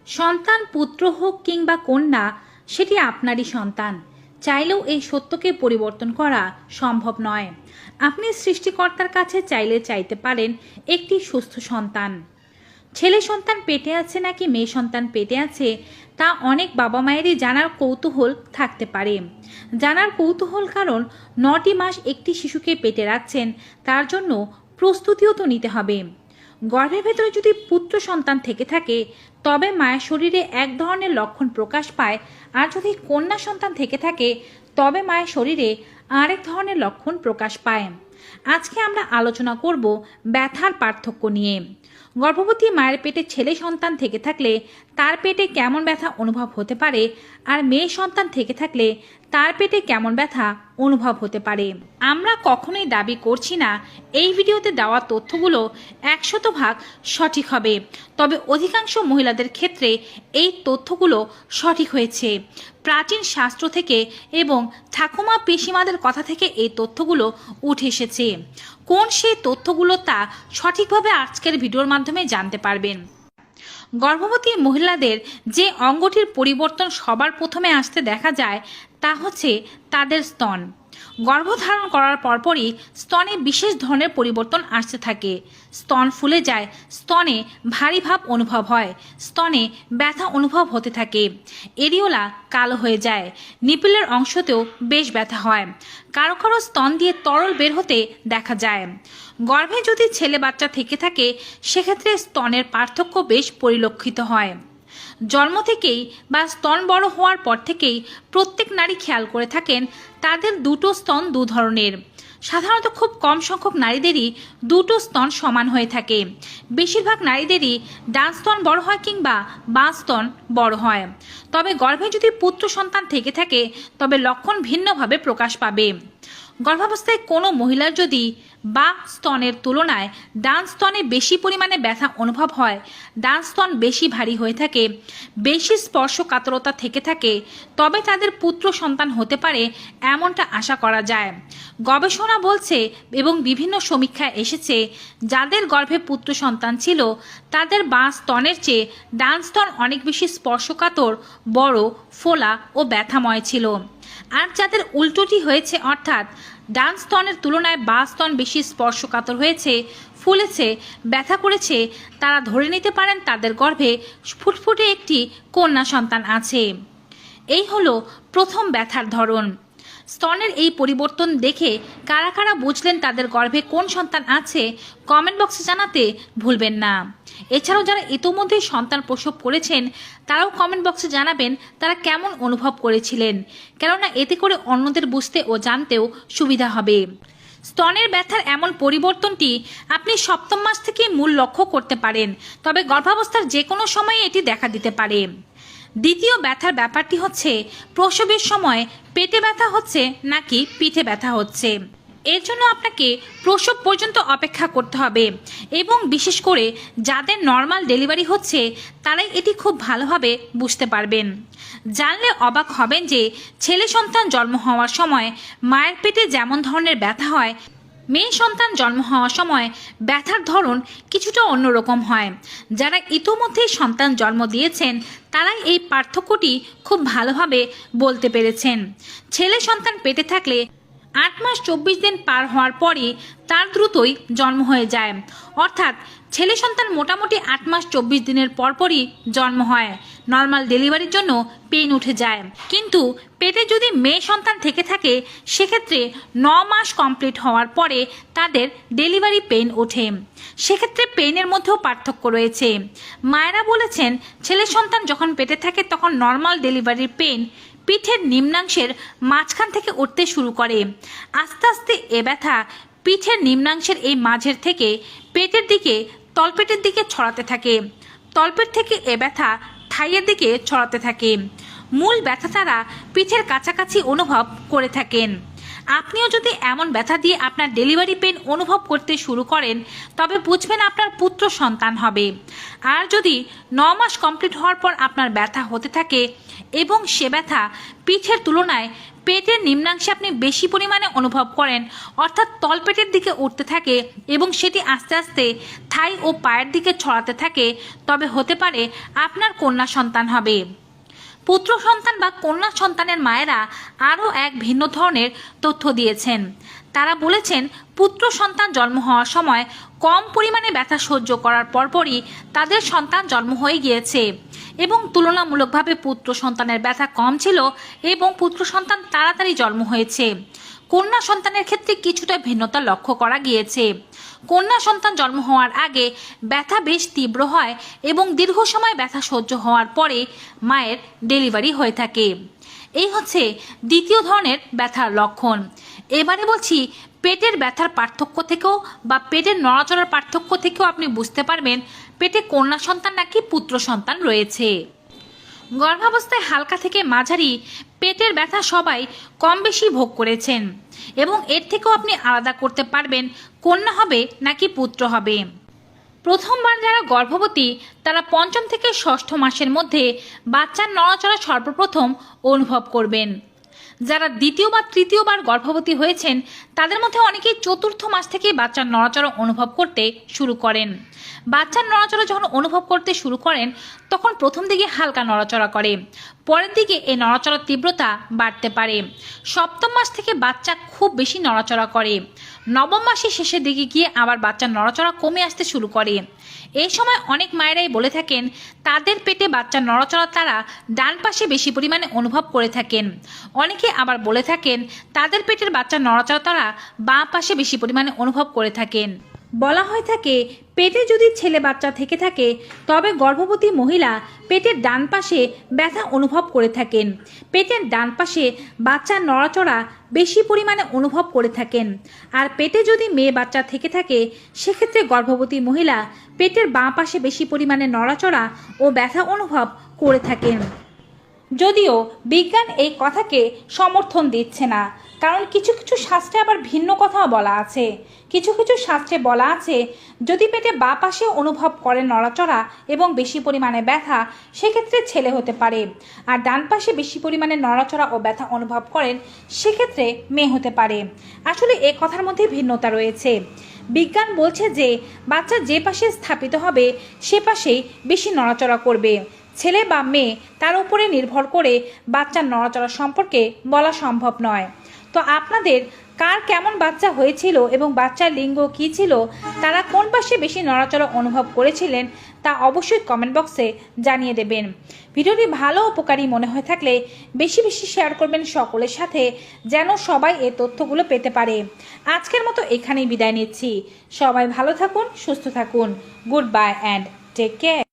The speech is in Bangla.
সন্তান পুত্র হোক কিংবা কন্যা, সেটি আপনারই সন্তান। চাইলেও এই সত্যকে পরিবর্তন করা সম্ভব নয়। আপনি সৃষ্টিকর্তার কাছে চাইলে চাইতে পারেন একটি সুস্থ সন্তান। ছেলে সন্তান পেটে আছে নাকি মেয়ে সন্তান পেটে আছে, তা অনেক বাবা মায়েরই জানার কৌতূহল থাকতে পারে। জানার কৌতূহল কারণ 9টি মাস একটি শিশুকে পেটে রাখছেন, তার জন্য প্রস্তুতিও তো নিতে হবে। গর্ভের ভেতরে যদি পুত্র সন্তান থেকে থাকে তবে মায়ের শরীরে এক ধরনের লক্ষণ প্রকাশ পায়, আর যদি কন্যা সন্তান থেকে থাকে তবে মায়ের শরীরে আরেক ধরনের লক্ষণ প্রকাশ পায়। আজকে আমরা আলোচনা করব ব্যথার পার্থক্য নিয়ে। গর্ভবতী মায়ের পেটে ছেলে সন্তান থেকে থাকলে তার পেটে কেমন ব্যথা অনুভব হতে পারে, আর মেয়ে সন্তান থেকে থাকলে তার পেটে কেমন ব্যথা অনুভব হতে পারে। আমরা কখনোই দাবি করছি না এই ভিডিওতে দেওয়া তথ্যগুলো 100% সঠিক হবে, তবে অধিকাংশ মহিলাদের ক্ষেত্রে এই তথ্যগুলো সঠিক হয়েছে। প্রাচীন শাস্ত্র থেকে এবং ঠাকুমা পিসিমাদের কথা থেকে এই তথ্যগুলো উঠে এসেছে। কোন সেই তথ্যগুলো তা সঠিকভাবে আজকের ভিডিওর মাধ্যমে জানতে পারবেন। গর্ভবতী মহিলাদের যে অঙ্গটির পরিবর্তন সবার প্রথমে আসতে দেখা যায় তা হচ্ছে তাদের স্তন। গর্ভধারণ করার পরপরই স্তনে বিশেষ ধরনের পরিবর্তন আসতে থাকে। স্তন ফুলে যায়, স্তনে ভারী ভাব অনুভব হয়, স্তনে ব্যথা অনুভব হতে থাকে, এরিওলা কালো হয়ে যায়, নিপলের অংশতেও বেশ ব্যথা হয়, কারো কারো স্তন দিয়ে তরল বের হতে দেখা যায়। গর্ভে যদি ছেলে বাচ্চা থেকে থাকে সেক্ষেত্রে স্তনের পার্থক্য বেশ পরিলক্ষিত হয়। জন্ম থেকেই বা স্তন বড় হওয়ার পর থেকেই প্রত্যেক নারী খেয়াল করে থাকেন তাদের দুটো স্তন দু ধরনের। সাধারণত খুব কম সংখ্যক নারীদেরই দুটো স্তন সমান হয়ে থাকে। বেশিরভাগ নারীদেরই ডান স্তন বড় হয় কিংবা বাঁ স্তন বড় হয়। তবে গর্ভে যদি পুত্র সন্তান থেকে থাকে তবে লক্ষণ ভিন্নভাবে প্রকাশ পাবে। গর্ভাবস্থায় কোনো মহিলার যদি বাঁ স্তনের তুলনায় ডান স্তনে বেশি পরিমাণে ব্যথা অনুভব হয়, ডান স্তন বেশি ভারী হয়ে থাকে, বেশি স্পর্শকাতরতা থেকে থাকে, তবে তাদের পুত্র সন্তান হতে পারে এমনটা আশা করা যায়। গবেষণা বলছে এবং বিভিন্ন সমীক্ষায় এসেছে যাদের গর্ভে পুত্র সন্তান ছিল তাদের বাঁ স্তনের চেয়ে ডান স্তন অনেক বেশি স্পর্শকাতর, বড়, ফোলা ও ব্যথাময় ছিল। আর যাদের উল্টোটি হয়েছে, অর্থাৎ ডান স্তনের তুলনায় বাঁ স্তন বেশি স্পর্শকাতর হয়েছে, ফুলেছে, ব্যথা করেছে, তারা ধরে নিতে পারেন তাদের গর্ভে ফুটফুটে একটি কন্যা সন্তান আছে। এই হলো প্রথম ব্যথার ধরন। স্তনের এই পরিবর্তন দেখে কারা কারা বুঝলেন তাদের গর্ভে কোন সন্তান আছে কমেন্ট বক্সে জানাতে ভুলবেন না। এছাড়াও যারা ইতোমধ্যে সন্তান প্রসব করেছেন তারাও কমেন্ট বক্সে জানাবেন তারা কেমন অনুভব করেছিলেন, কেননা এতে করে অন্যদের বুঝতে ও জানতেও সুবিধা হবে। স্তনের ব্যথার এমন পরিবর্তনটি আপনি সপ্তম মাস থেকে মূল লক্ষ্য করতে পারেন, তবে গর্ভাবস্থার যে কোনো সময়ে এটি দেখা দিতে পারে। দ্বিতীয় ব্যথার ব্যাপারটি হচ্ছে প্রসবের সময় পেটে ব্যথা হচ্ছে নাকি পিঠে ব্যথা হচ্ছে। এর জন্য আপনাকে প্রসব পর্যন্ত অপেক্ষা করতে হবে এবং বিশেষ করে যাদের নর্মাল ডেলিভারি হচ্ছে তারাই এটি খুব ভালোভাবে বুঝতে পারবেন। জানলে অবাক হবেন যে ছেলে সন্তান জন্ম হওয়ার সময় মায়ের পেটে যেমন ধরনের ব্যথা হয়, মেয়ে সন্তান জন্ম হওয়ার সময় ব্যথার ধরন কিছুটা অন্যরকম হয়। যারা ইতোমধ্যেই সন্তান জন্ম দিয়েছেন তারাই এই পার্থক্যটি খুব ভালোভাবে বলতে পেরেছেন। ছেলে সন্তান পেটে থাকলে 8 মাস 24 দিন পার হওয়ার পরই তার দ্রুতই জন্ম হয়ে যায়, অর্থাৎ ছেলে সন্তান মোটামুটি 8 মাস 24 দিনের পরপরই জন্ম হয়। নর্মাল ডেলিভারির জন্য পেইন উঠে যায়, কিন্তু পেটে যদি মেয়ে সন্তান থেকে থাকে সেক্ষেত্রে 9 মাস কমপ্লিট হওয়ার পরে তাদের ডেলিভারি পেইন ওঠে। সেক্ষেত্রে পেইনের মধ্যেও পার্থক্য রয়েছে। মায়েরা বলেছেন ছেলে সন্তান যখন পেটে থাকে তখন নর্মাল ডেলিভারির পেইন পিঠের নিম্নাংশের মাঝখান থেকে উঠতে শুরু করে। আস্তে আস্তে এ ব্যথা পিঠের নিম্নাংশের এই মাঝের থেকে পেটের দিকে, তলপেটের দিকে ছড়াতে থাকে। তলপেট থেকে এ ব্যথা থাইয়ের দিকে ছড়াতে থাকে। মূল ব্যথা তারা পিঠের কাছাকাছি অনুভব করে থাকেন। আপনিও যদি এমন ব্যথা দিয়ে আপনার ডেলিভারি পেইন অনুভব করতে শুরু করেন তবে বুঝবেন আপনার পুত্র সন্তান হবে। আর যদি 9 মাস কমপ্লিট হওয়ার পর আপনার ব্যথা হতে থাকে এবং সে ব্যথা পিঠের তুলনায় পেটের নিম্নাংশে আপনি বেশি পরিমাণে অনুভব করেন, অর্থাৎ তলপেটের দিকে উঠতে থাকে এবং সেটি আস্তে আস্তে থাই ও পায়ের দিকে ছড়াতে থাকে, তবে হতে পারে আপনার কন্যা সন্তান হবে। পুত্র সন্তান বা কন্যা সন্তানের মায়েরা আরও এক ভিন্ন ধরনের তথ্য দিয়েছেন। তারা বলেছেন পুত্র সন্তান জন্ম হওয়ার সময় কম পরিমাণে ব্যথা সহ্য করার পরপরই তাদের সন্তান জন্ম হয়ে গিয়েছে এবং তুলনামূলকভাবে পুত্র সন্তানের ব্যথা কম ছিল এবং পুত্র সন্তান তাড়াতাড়ি জন্ম হয়েছে। কন্যা সন্তানের ক্ষেত্রে কিছুটা ভিন্নতা লক্ষ্য করা গিয়েছে। কন্যা সন্তান জন্ম হওয়ার আগে ব্যথা বেশ তীব্র হয় এবং দীর্ঘ সময় ব্যথা সহ্য হওয়ার পরে মায়ের ডেলিভারি হয়ে থাকে। এই হচ্ছে দ্বিতীয় ধরনের ব্যথার লক্ষণ। এবারে বলছি পেটের ব্যথার পার্থক্য থেকেও বা পেটের নড়াচড়ার পার্থক্য থেকেও আপনি বুঝতে পারবেন পেটে কন্যা সন্তান নাকি পুত্র সন্তান রয়েছে। গর্ভাবস্থায় হালকা থেকে মাঝারি পেটের ব্যথা সবাই কম বেশি ভোগ করেছেন এবং এর থেকেও আপনি আলাদা করতে পারবেন কন্যা হবে নাকি পুত্র হবে। প্রথমবার যারা গর্ভবতী তারা পঞ্চম থেকে ষষ্ঠ মাসের মধ্যে বাচ্চার নড়াচড়া সর্বপ্রথম অনুভব করবেন। যারা দ্বিতীয় বা তৃতীয়বার গর্ভবতী হয়েছেন তাদের মধ্যে অনেকেই চতুর্থ মাস থেকে বাচ্চার নড়াচড়া অনুভব করতে শুরু করেন। বাচ্চার নড়াচড়া যখন অনুভব করতে শুরু করেন তখন প্রথম দিকে হালকা নড়াচড়া করে, পরের দিকে এই নড়াচড়ার তীব্রতা বাড়তে পারে। সপ্তম মাস থেকে বাচ্চা খুব বেশি নড়াচড়া করে, নবম মাসের শেষের দিকে গিয়ে আবার বাচ্চার নড়াচড়া কমে আসতে শুরু করে। এই সময় অনেক মায়েরাই বলে থাকেন তাদের পেটে বাচ্চার নড়াচড়া তারা ডান পাশে বেশি পরিমাণে অনুভব করে থাকেন। অনেকে আবার বলে থাকেন তাদের পেটের বাচ্চার নড়াচড়া তারা বাঁ পাশে বেশি পরিমাণে অনুভব করে থাকেন। বলা হয়ে থাকে পেটে যদি ছেলে বাচ্চা থেকে থাকে তবে গর্ভবতী মহিলা পেটের ডান পাশে ব্যথা অনুভব করে থাকেন, পেটের ডান পাশে বাচ্চার নড়াচড়া বেশি পরিমাণে অনুভব করে থাকেন। আর পেটে যদি মেয়ে বাচ্চা থেকে থাকে সেক্ষেত্রে গর্ভবতী মহিলা পেটের বাঁ পাশে বেশি পরিমাণে নড়াচড়া ও ব্যথা অনুভব করে থাকেন। যদিও বিজ্ঞান এই কথাকে সমর্থন দিচ্ছে না, কারণ কিছু কিছু শাস্ত্রে আবার ভিন্ন কথাও বলা আছে। কিছু কিছু শাস্ত্রে বলা আছে যদি পেটে বাঁ পাশে অনুভব করেন নড়াচড়া এবং বেশি পরিমাণে ব্যথা সেক্ষেত্রে ছেলে হতে পারে, আর ডান পাশে বেশি পরিমাণে নড়াচড়া ও ব্যথা অনুভব করেন সেক্ষেত্রে মেয়ে হতে পারে। আসলে এ কথার মধ্যে ভিন্নতা রয়েছে। বিজ্ঞান বলছে যে বাচ্চা যে পাশে স্থাপিত হবে সে পাশেই বেশি নড়াচড়া করবে। ছেলে বা মেয়ে তার উপরে নির্ভর করে বাচ্চার নড়াচড়া সম্পর্কে বলা সম্ভব নয়। তো আপনাদের কার কেমন বাচ্চা হয়েছিল এবং বাচ্চার লিঙ্গ কী ছিল, তারা কোন পাশে বেশি নড়াচড়া অনুভব করেছিলেন তা অবশ্যই কমেন্ট বক্সে জানিয়ে দেবেন। ভিডিওটি ভালো উপকারী মনে হয়ে থাকলে বেশি বেশি শেয়ার করবেন সকলের সাথে, যেন সবাই এই তথ্যগুলো পেতে পারে। আজকের মতো এখানেই বিদায় নিচ্ছি। সবাই ভালো থাকুন, সুস্থ থাকুন। Good bye and take care.